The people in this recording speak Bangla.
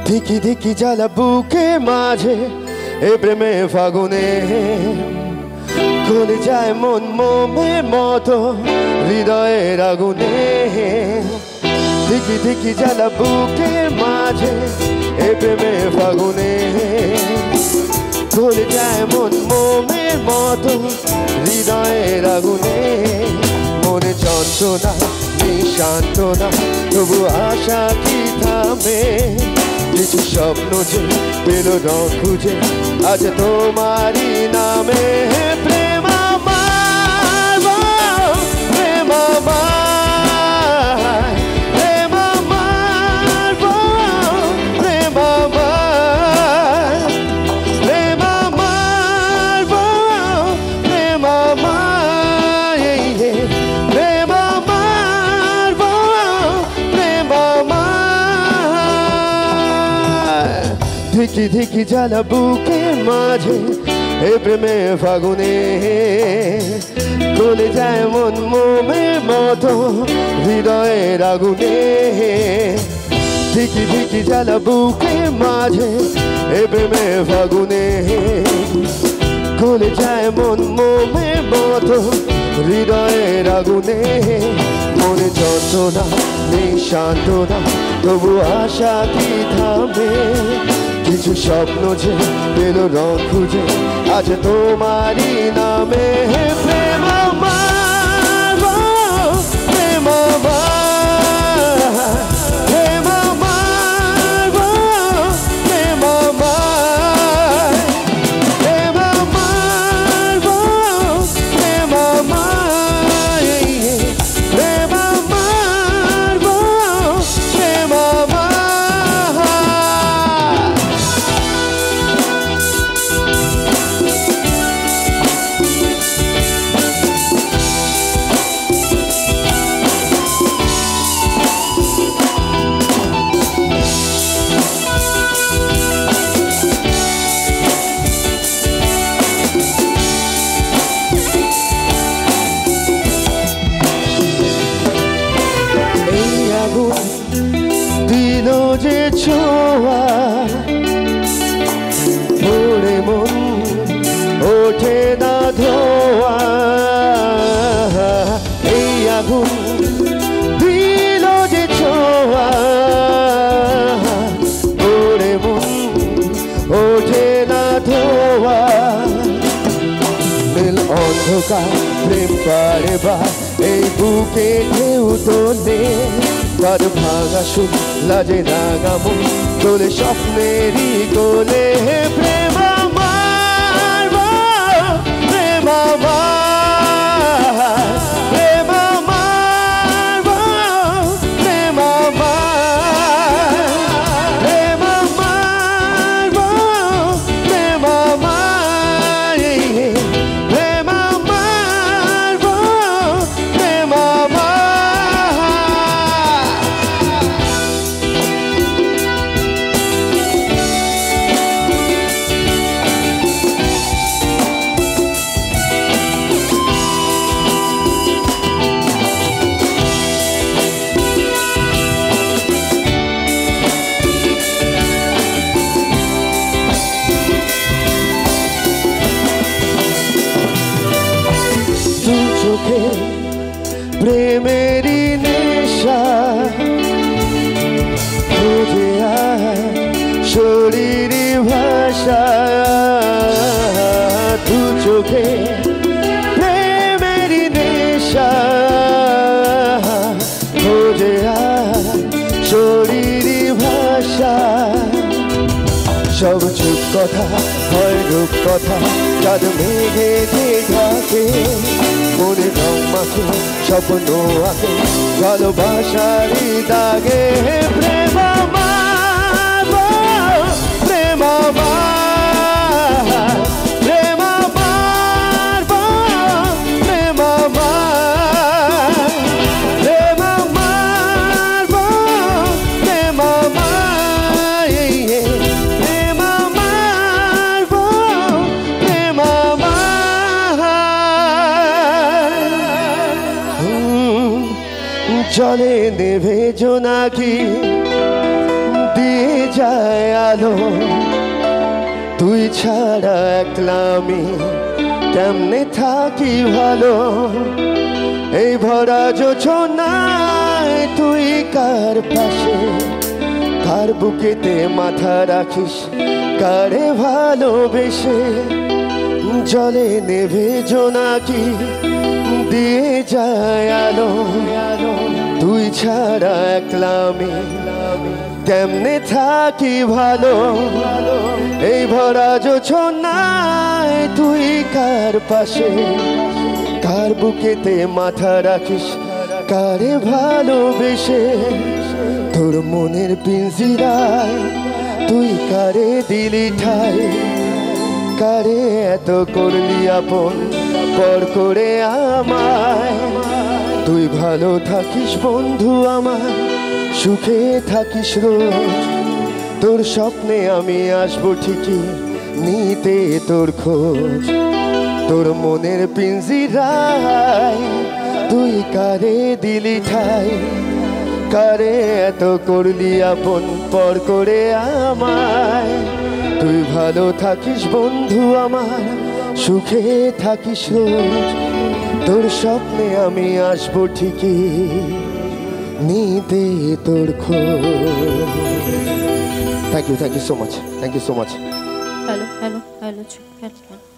ধিকি ধিকি জ্বালা বুকের মাঝে এ প্রেমে ফাগুনে গলে যায় মন মোমের মতো হৃদয়ের আগুনে। ধিকি ধিকি জ্বালা বুকের মাঝে এ প্রেমে ফাগুনে গলে যায় মন মোমের মতো হৃদয়ের আগুনে। মনে যন্ত্রণা নিঃসান্ত্বনা তবু আশা কি থামে। কিছু স্বপ্ন যে পেল রং খুঁজে আজ তোমারই নামে। প্রেম আমার, প্রেম আমার, প্রেম আমার, প্রেম আমার, প্রেম আমার, প্রেম আমার, প্রেম আমার, প্রেম আমার। ধিকি ধিকি জ্বালা বুকের মাঝে এ প্রেমে ফাগুনে গলে যায় মন মোমের মতো হৃদয়ের আগুনে। ধিকি ধিকি জ্বালা বুকের মাঝে এ প্রেমে ফাগুনে গলে যায় মন মোমের মতো হৃদয়ের আগুনে। মনে যন্ত্রণা নেই সান্ত্বনা তবু আশা কি থামে। কিছু স্বপ্ন যে পেল রং খুঁজে আজ তোমারই নামে। প্রেম আমার, প্রেম আমার, প্রেম আমার, প্রেম আমার, প্রেম আমার, প্রেম আমার, প্রেম আমার, প্রেম আমার। দিল যে ছোঁয়া পড়ে মন ওঠে না ধোয়া। এই আগুন দিল যে ছোঁয়া পড়ে মন ওঠে না ধোয়া। নীল অন্ধকার প্রেম পারে বা এই বুকে কেউ তো নেই। তার ভাঙা সুখ লাজে রাগামো তোলে স্বপ্নেরই কোলে। প্রেম আমার, প্রেম আমার, প্রেম আমার, প্রেম আমার, প্রেম আমার, প্রেম আমার, প্রেম আমার, প্রেম আমার। চোখে প্রেমেরই নেশা খুঁজে আয় শরীরী ভাষা। দু চোখে প্রেমেরই নেশা খুঁজে আয় শরীরী ভাষা। সব চুপ কথা হয় রূপ কথা চাঁদ মেঘে ঢাকে। মনে রং মাখে স্বপ্ন আঁকে ভালোবাসারই দাগে। প্রেম আমার, প্রেম আমার, প্রেম আমার, প্রেম আমার, প্রেম আমার, প্রেম আমার, প্রেম আমার, প্রেম আমার। জলে নেভে জোনাকি দিয়ে যায় আলো তুই ছাড়া একলা আমি কেমনে থাকি ভালো এই ভরা যোছনায় তুই কার পাশে কার বুকেতে মাথা রাখিস কারে ভালোবেসে জলে নেভে জোনাকি দিয়ে যায় আলো তুই ছাড়া একলা আমি কেমনে থাকি ভালো এই ভরা যোছনায় তুই কার পাশে কার বুকেতে মাথা রাখিস কারে ভালোবেসে তোর মনের পিঞ্জিরায় তুই কারে দিলি ঠাই কারে এত করলি আপন পর করে আমায় তুই ভালো থাকিস বন্ধু আমার সুখে থাকিস রোজ তোর স্বপ্নে আমি আসবো ঠিকই নিতে তোর খোঁজ তোর মনের পিঞ্জিরায় তুই কারে দিলি ঠাই কারে এত করলি আপন পর করে আমায় তুই ভালো থাকিস বন্ধু আমার সুখে থাকিস রোজ তোর স্বপ্নে আমি আসবো ঠিকই নিতে তোর খোঁজ thank you so much thank you so much hello hello hello